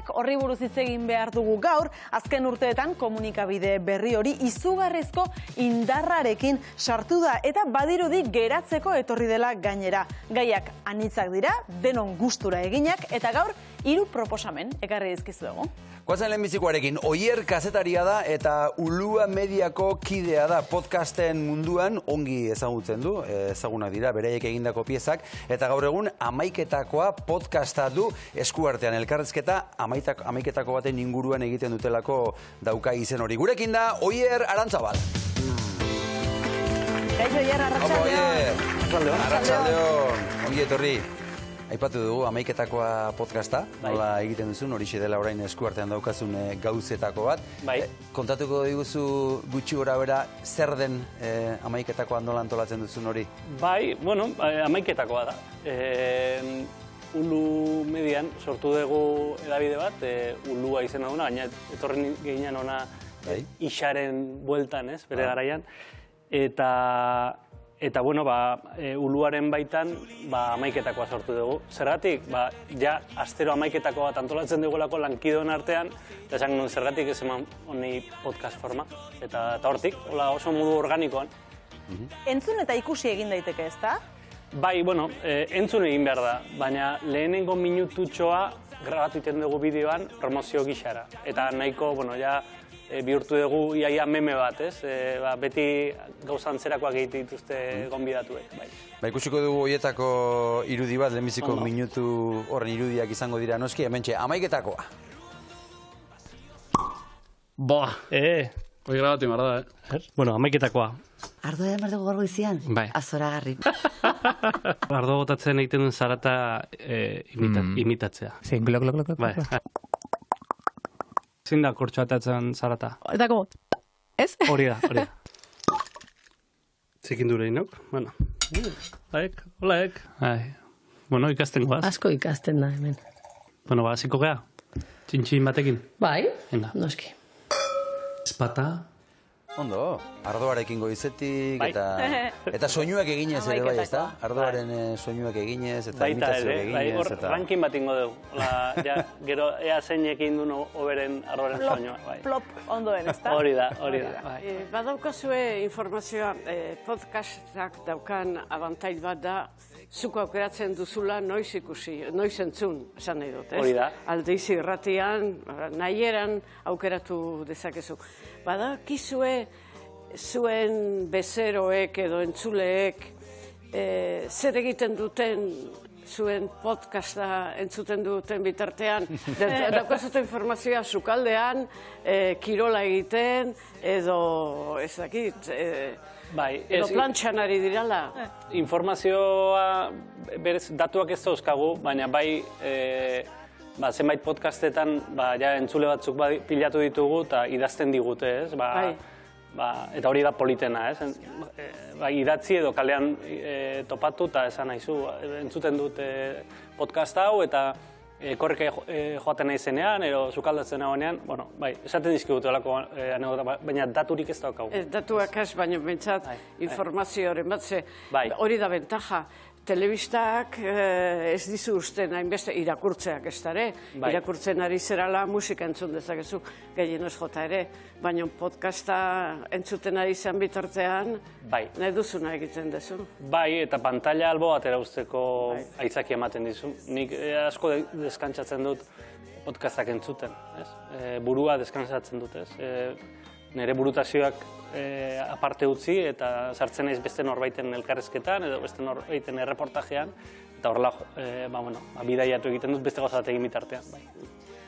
Internet, horri buruz hitz egin behar dugu gaur, azken urteetan komunikabide berri hori izugarrizko indarrarekin sartu da eta badirudi geratzeko etorri dela gainera. Gaiak anitzak dira, denon gustura eginak eta gaur 3 proposamen ekarri dizkizuegu. Goazen lehenbizikoarekin, Oier kazetaria da eta Ulua Mediako kidea da. Podcasten munduan ongi ezagutzen du, ezagunak dira, beraiek egindako piezak, eta gaur egun Hamaiketakoa podcasta du eskuartean. Elkarrezketa Hamaiketako baten inguruan egiten dutelako dauka izen hori. Gurekin da, Oier Arantzabal. Kaixo, Oier, arratsaldeon. Arratsaldeon. Ongi etorri. Aipatu dugu, Hamaiketakoa podcasta, nola egiten duzun, hori dela orain eskuartean daukazun gauzetako bat. Kontatuko diguzu gutxi gora bera, zer den Hamaiketakoa nola antolatzen duzun hori? Bai, bueno, Hamaiketakoa da. Ulu Median sortu dugu edabide bat, Ulua izena duna, baina etorren gehienan ona Ixaren bueltan, bere garaian. Eta, bueno, Uluaren baitan Hamaiketakoa sortu dugu. Zergatik, ja, astero Hamaiketako bat antolatzen dugulako lankidoen artean, eta esan nuen zergatik ez eman honi podcast forma. Eta hortik, oso modu organikoan. Entzun eta ikusi egin daiteke, ez da? Bai, bueno, entzun egin behar da, baina lehenengo minututxoa grabatu iten dugu bideoan promozio gixara. Eta nahiko, bueno, ja, bihurtu dugu iaia meme bat, ez? Beti gauza antzerakoak egite dituzte gonbidatuek. Ikusiko dugu hoietako irudi bat, lehenbiziko minutu horren irudiak izango dira noski, hementxe, Hamaiketakoa. Hoi grabatu imar da, Bueno, Hamaiketakoa. Ardo edan berdugu gorgo izian? Bai. Azoragarri. Ardo gotatzen egiten duen zarata imitatzea. Zein, glok, glok, glok. Bai. Zein da kortxoatatzen zarata? Eta como, ez? Hori da. Zekin dure inok, bueno. Holaek. Bueno, ikasten goaz. Asko ikasten da, hemen. Bueno, hasiko gea. Txintxin batekin. Bai, Venga. noski. Espata. Ondo, ardoarekin goizetik eta soinuak eginez ere bai, ez da? Ardoaren soinuak eginez eta imitazioak eginez. Hor rankin bat ingo dugu. Gero ea zeinekin duen oberen ardoaren soinua. Plop, ondoen, ez da? Hori da. Badaukazue informazioa, podcastak daukan abantail bat da, zuk aukeratzen duzula noiz ikusi, noiz entzun, esan nahi dut, ez? Hori da. Aldeiz irratian, nahieran aukeratu dezakezu. Badakizue zuen bezeroek edo entzuleek zer egiten duten zuen podcasta entzuten duten bitartean. Daukazute informazioa sukaldean, kirola egiten, edo ez dakit, edo plantxan ari dirala. Informazioa, berez, datuak ez dauzkagu, baina bai zenbait podcastetan entzule batzuk pilatu ditugu eta idazten digute, ez? Eta hori da politena, ez? Idatzi edo kalean topatu eta esan nahizu, entzuten dut podcast hau eta korrika joaten nahi zenean, edo sukaldatzen nagoenean, bueno, esaten dizkigute olako anekdota, baina daturik ez daukagu. Datuak ez, baina bentsat informazioaren bat, hori da bentaja. Telebistak ez dizu usten hainbeste irakurtzeak ez dara, irakurtzen ari zerala musika entzun dezakezu, gehien ez jota ere, baina podcasta entzuten ari zen bitartean, nahi duzuna egiten dezu. Bai, eta pantalla albo batera usteko aitzaki ematen dizu. Nik asko deskantzatzen dut podcastak entzuten, burua deskantzatzen dut, nire burutazioak aparte utzi eta sartzen naiz beste norbaiten elkarrezketan edo beste norbaiten erreportajean eta horrela bidaiatu egiten dut beste gauza bat egin bitartean.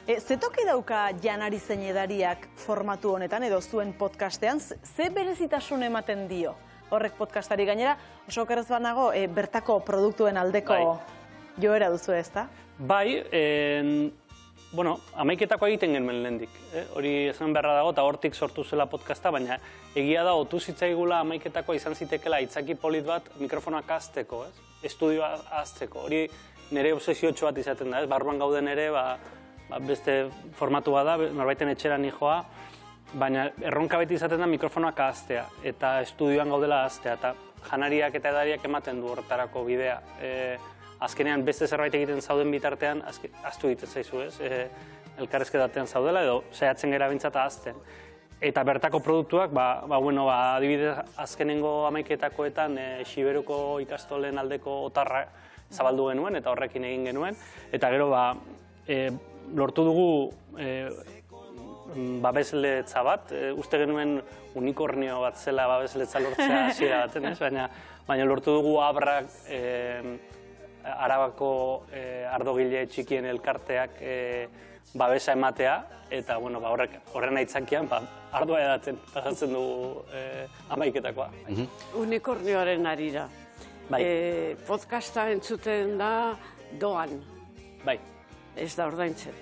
Zetoki dauka janari zein edariak formatu honetan edo zuen podcastean, ze berezitasun ematen dio horrek podcastari gainera, oso okerrez bat nago bertako produktuen aldeko joera duzu, ez da? Bai, bueno, Hamaiketakoa egiten genuen lehendik. Hori esan beharra dago eta hortik sortu zela podcasta, baina egia da otu zitzaigula Hamaiketakoa izan zitekela aitzaki polit bat mikrofonak azteko, estudioa azteko. Hori nire obsesiotxo bat izaten da, barruan gauden ere, beste formatu bada, norbaiten etxera nijoa, baina erronka beti izaten da mikrofonak aztea eta estudioan gaudela aztea, eta janariak eta edariak ematen du horretarako bidea. azkenean beste zerbait egiten zauden bitartean, ahaztu egiten zaizu, ez? Elkarrizketatean zaudela edo saiatzen gara bintzata ahazten. Eta bertako produktuak, adibidez azkenengo hamaiketakoetan Xiberuko ikastolen aldeko otarra zabaldu genuen eta horrekin egin genuen. Eta gero lortu dugu babesletza bat, uste genuen unikornio bat zela babesletza lortzea hasiera baten, ez? Baina lortu dugu Abrak, Arabako ardogile txikien elkarteak babesa ematea, eta horren aitzakian ardua edatzen pasatzen dugu hamaiketakoa. Unikornioaren arira. Podcasta entzuten da doan. Bai. Ez da ordaintzen.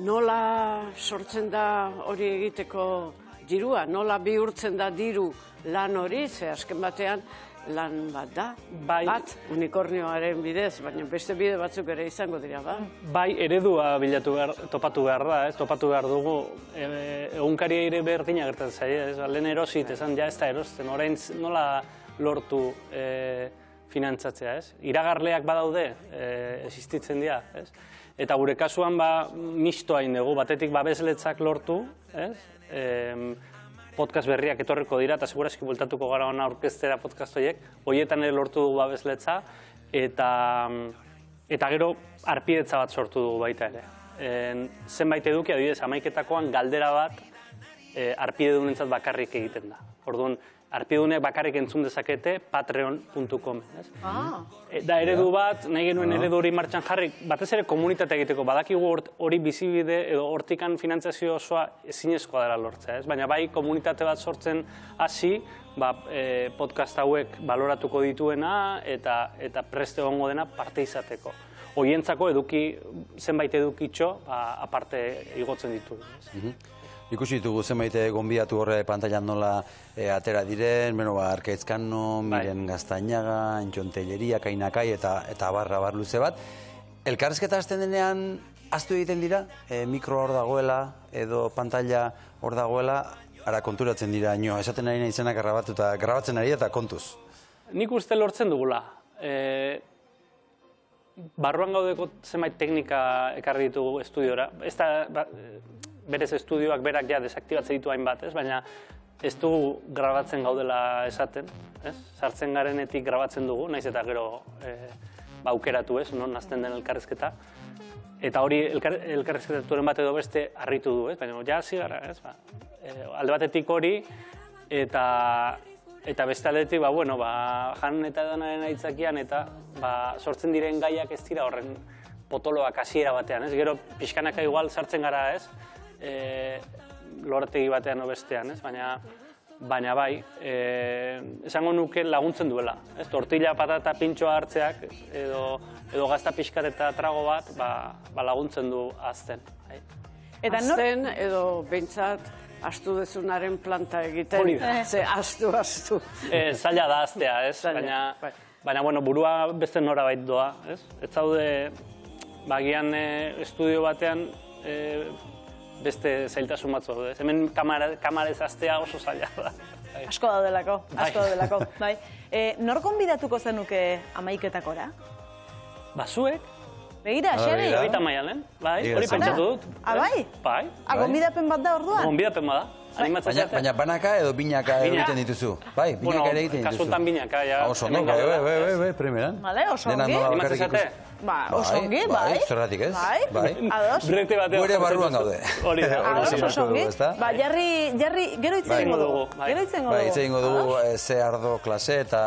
Nola sortzen da hori egiteko dirua? Nola bihurtzen da diru lan hori? Ze azken batean lan bat da, bat unikornioaren bidez, baina beste bide batzuk ere izango dira, ba? Bai, eredua topatu behar da, topatu behar dugu. Egunkaria ere berdina gertatzen zaie, lehen erosit, esan ja ez da erosten, orain nola lortu finantzatzea, ez? Iragarleak badaude, existitzen dira, ez? Eta gure kasuan mistoa egin dugu, batetik babesletzak lortu, ez? Podcast berriak etorriko dira, eta segurazki bueltatuko gara hona orkestera podcast horiek, horietan ere lortu dugu babesletza, eta gero arpidetza bat sortu dugu baita ere. Zenbait eduki, adibidez, hamaiketakoan galdera bat arpidedunentzat bakarrik egiten da. Orduan, arpidedunek bakarrik entzun dezakete patreon.com. Da eredu bat, nahi genuen eredu hori martxan jarri, batez ere komunitatea egiteko, badakigu hori bizibide edo hortikan finantzazio osoa ezinezkoa dela lortzea, baina bai komunitate bat sortzen hasi, podcast hauek baloratuko dituena eta preste egongo dena parte izateko. Hoientzako zenbait edukitxo aparte igotzen ditugu. Ikusi ditugu zenbait gonbidatu horre pantailan nola atera diren, Arkaitzkano, Miren Gaztañaga, Entxon Telleria, Kainakai eta barra luze bat. Elkarrizketa hasten denean ahaztu egiten dira, mikro hor dagoela edo pantalla hor dagoela, ara konturatzen dira, esaten ari nahi izenak grabatzen ari eta kontuz. Nik uste lortzen dugula. Barruan gaudeko zenbait teknika ekarri ditugu estudiora. Berez estudioak berak desaktibatzen ditu hainbat, baina ez dugu grabatzen gaudela esaten, sartzen garenetik grabatzen dugu, naiz eta gero aukeratu non nazten den elkarrizketa. Eta hori elkarrizketaturen bat edo beste harritu du, baina ja hasi gara, alde batetik hori, eta beste aldetik, jan eta edanaren aitzakian, eta sortzen diren gaiak ez dira horren potoloak hasiera batean, gero pixkanaka igual sartzen gara, lorategi batean bestean, baina bai, esango nuke laguntzen duela. Tortilla, patata, pintxoa hartzeak edo gazta pixkat eta trago bat laguntzen du azten. Azten edo behintzat astu dezunaren planta egiten, ze astu. Zaila da aztea, baina burua beste norabait doa. Ez zaude, bagian estudio batean beste zailtasun batzu daude. Hemen kamarez aztea oso zaila da. Asko daudelako. Nor gonbidatuko zenuke hamaiketakora? Zuek. Begira, Xabi? Baita Maialen, hori pentsatu dut. Bai? Bai. Gonbidapen bat da orduan? Gonbidapen bada. Baina banaka edo binaka egiten dituzu? Bai, binaka ere egiten dituzu. Kasuetan binaka, ja. Oso ongi, bai, primeran. Oso ongi. Oso ongi, bai. Zerratik ez? Bai, ados. Gure barruan gaude. Hori da. Oso ongi. Jarri, gero hitz egingo dugu. Bai, hitz egingo dugu ze ardo klase eta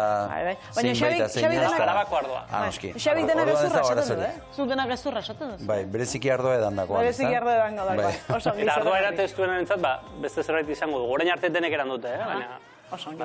zein baita zein ez. Arabako ardoa. Noski. Xabi denak gezurra esaten du, Zu denak gezurra esaten du. Bai, bereziki ardoa edan dagoan. Bereziki ardoa edan dagoan. Eta ardoa eratestuenen entzat, beste zerbait izango dugu. Orain arte denek eran dute, baina... Oso ongi.